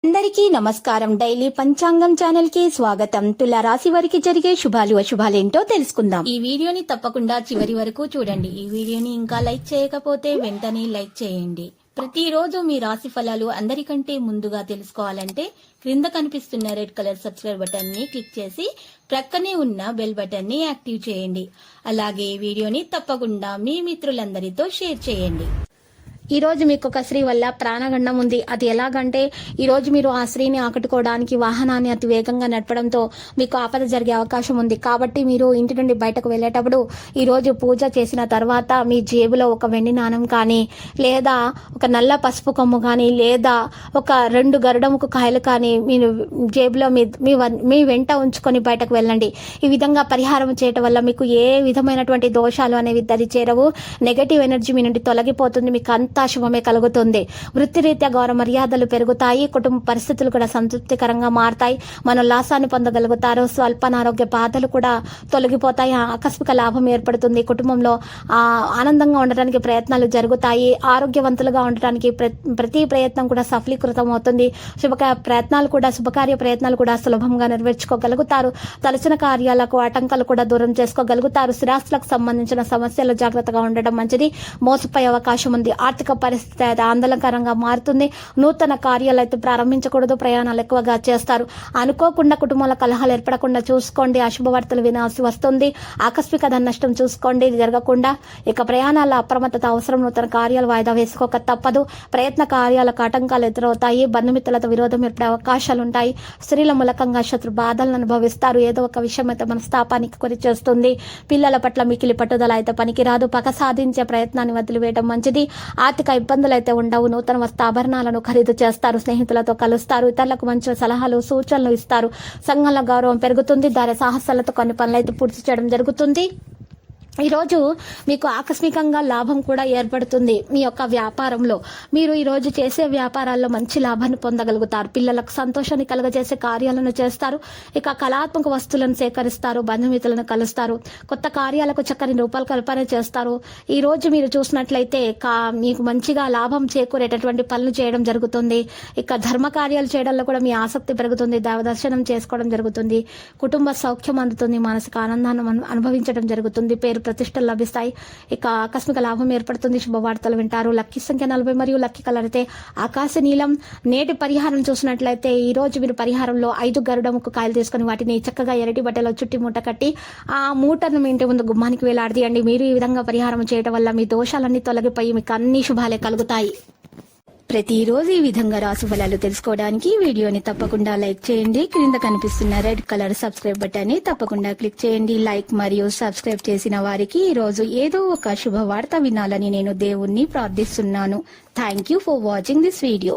అందరికీ నమస్కారం. డైలీ పంచాంగం ఛానల్ కి స్వాగతం. తుల రాశి వారికి జరిగే శుభాలు అశుభాలేంటో తెలుసుకుందాం. ఈ వీడియోని తప్పకుండా చివరి వరకు చూడండి. ఈ వీడియోని ఇంకా లైక్ చేయకపోతే వెంటనే లైక్ చేయండి. ప్రతిరోజు మీ రాశి ఫలాలు అందరికంటే ముందుగా తెలుసుకోవాలంటే క్రింద కనిపిస్తున్న రెడ్ కలర్ సబ్స్క్రైబ్ బటన్ ని క్లిక్ చేసి ప్రక్కనే ఉన్న బెల్ బటన్ ని యాక్టివ్ చేయండి. అలాగే ఈ వీడియోని తప్పకుండా మీ మిత్రులందరితో షేర్ చేయండి. ఈ రోజు మీకు ఒక స్త్రీ వల్ల ప్రాణగండం ఉంది. అది ఎలాగంటే ఈ రోజు మీరు ఆ స్త్రీని ఆకట్టుకోవడానికి వాహనాన్ని అతి వేగంగా నడపడంతో మీకు ఆపద జరిగే అవకాశం ఉంది. కాబట్టి మీరు ఇంటి నుండి బయటకు వెళ్లేటప్పుడు ఈ రోజు పూజ చేసిన తర్వాత మీ జేబులో ఒక వెండి నాణం కానీ, లేదా ఒక నల్ల పసుపు కొమ్ము కానీ, లేదా ఒక 2 గరుడముకు కాయలు కానీ మీరు జేబులో మీ వెంట ఉంచుకొని బయటకు వెళ్ళండి. ఈ విధంగా పరిహారం చేయటం వల్ల మీకు ఏ విధమైనటువంటి దోషాలు అనేవి దరి చేరవు. నెగటివ్ ఎనర్జీ మీ నుండి తొలగిపోతుంది. మీకు శుభమే కలుగుతుంది. వృత్తిరీత్యా గౌరవ మర్యాదలు పెరుగుతాయి. కుటుంబ పరిస్థితులు కూడా సంతృప్తికరంగా మారతాయి. మనం లాసాన్ని పొందగలుగుతారు. స్వల్ప అనారోగ్య బాధలు కూడా తొలగిపోతాయి. ఆకస్మిక లాభం ఏర్పడుతుంది. కుటుంబంలో ఆనందంగా ఉండటానికి ప్రయత్నాలు జరుగుతాయి. ఆరోగ్యవంతులుగా ఉండటానికి ప్రతి ప్రయత్నం కూడా సఫలీకృతం అవుతుంది. శుభకార్య ప్రయత్నాలు కూడా సులభంగా నెరవేర్చుకోగలుగుతారు. తలచిన కార్యాలకు ఆటంకాలు కూడా దూరం చేసుకోగలుగుతారు. స్థిరాస్తులకు సంబంధించిన సమస్యలు జాగ్రత్తగా ఉండడం మంచిది. మోసపోయే అవకాశం ఉంది. ఆర్థిక పరిస్థితి ఆందోళనకరంగా మారుతుంది. నూతన కార్యాలు అయితే ప్రారంభించకూడదు. ప్రయాణాలు ఎక్కువగా చేస్తారు. అనుకోకుండా కుటుంబంలో కలహాలు ఏర్పడకుండా చూసుకోండి. అశుభవార్తలు వినాల్సి వస్తుంది. ఆకస్మిక ధన నష్టం చూసుకోండి. ఇది జరగకుండా ఇక ప్రయాణాల అప్రమత్తత అవసరం. నూతన కార్యాలు వాయిదా వేసుకోక తప్పదు. ప్రయత్న కార్యాలకు ఆటంకాలు ఎదురవుతాయి. బంధుమిత్రులతో విరోధం ఏర్పడే అవకాశాలు ఉంటాయి. స్త్రీల మూలకంగా శత్రు బాధలను అనుభవిస్తారు. ఏదో ఒక విషయం అయితే మనస్తాపానికి గురి చేస్తుంది. పిల్లల పట్ల మికిలి పట్టుదల అయితే పనికిరాదు. పగ సాధించే ప్రయత్నాన్ని వదిలివేయడం మంచిది. ఆర్థిక ఇబ్బందులు అయితే ఉండవు. నూతన వస్త్రాభరణాలను ఖరీదు చేస్తారు. స్నేహితులతో కలుస్తారు. ఇతరులకు మంచి సలహాలు సూచనలు ఇస్తారు. సంఘంలో గౌరవం పెరుగుతుంది. ధైర్య సాహసాలతో కొన్ని పనులు అయితే పూర్తి చేయడం జరుగుతుంది. ఈరోజు మీకు ఆకస్మికంగా లాభం కూడా ఏర్పడుతుంది. మీ యొక్క వ్యాపారంలో మీరు ఈరోజు చేసే వ్యాపారాల్లో మంచి లాభాన్ని పొందగలుగుతారు. పిల్లలకు సంతోషాన్ని కలుగజేసే కార్యాలను చేస్తారు. ఇక కళాత్మక వస్తువులను సేకరిస్తారు. బంధుమిత్రులను కలుస్తారు. కొత్త కార్యాలకు చక్కని రూపకల్పన చేస్తారు. ఈ రోజు మీరు చూసినట్లయితే మీకు మంచిగా లాభం చేకూరేటటువంటి పనులు చేయడం జరుగుతుంది. ఇక ధర్మ కార్యాలు చేయడంలో కూడా మీ ఆసక్తి పెరుగుతుంది. దైవ దర్శనం చేసుకోవడం జరుగుతుంది. కుటుంబ సౌఖ్యం అందుతుంది. మానసిక ఆనందాన్ని అనుభవించడం జరుగుతుంది. పేరు ప్రతిష్టలు లభిస్తాయి. ఇక ఆకస్మిక లాభం ఏర్పడుతుంది. శుభవార్తలు వింటారు. లక్కీ సంఖ్య 40 మరియు లక్కీ కలర్ అయితే ఆకాశ నీలం. నేటి పరిహారం చూసినట్లయితే ఈ రోజు మీరు పరిహారంలో 5 గరుడముకు కాయలు తీసుకుని వాటిని చక్కగా ఎరటి బట్టలో చుట్టి మూట కట్టి ఆ మూటను మీ ఇంటి ముందు గుమ్మానికి వేలాడదీయండి. మీరు ఈ విధంగా పరిహారం చేయడం వల్ల మీ దోషాలన్నీ తొలగిపోయి మీకు అన్ని శుభాలే కలుగుతాయి. ప్రతిరోజు ఈ విధంగా రాశి ఫలాలు తెలుసుకోవడానికి వీడియోని తప్పకుండా లైక్ చేయండి. క్రింద కనిపిస్తున్న రెడ్ కలర్ సబ్స్క్రైబ్ బటన్ ని తప్పకుండా క్లిక్ చేయండి. లైక్ మరియు సబ్స్క్రైబ్ చేసిన వారికి ఈ రోజు ఏదో ఒక శుభవార్త వినాలని నేను దేవుణ్ణి ప్రార్థిస్తున్నాను. Thank you for watching this video.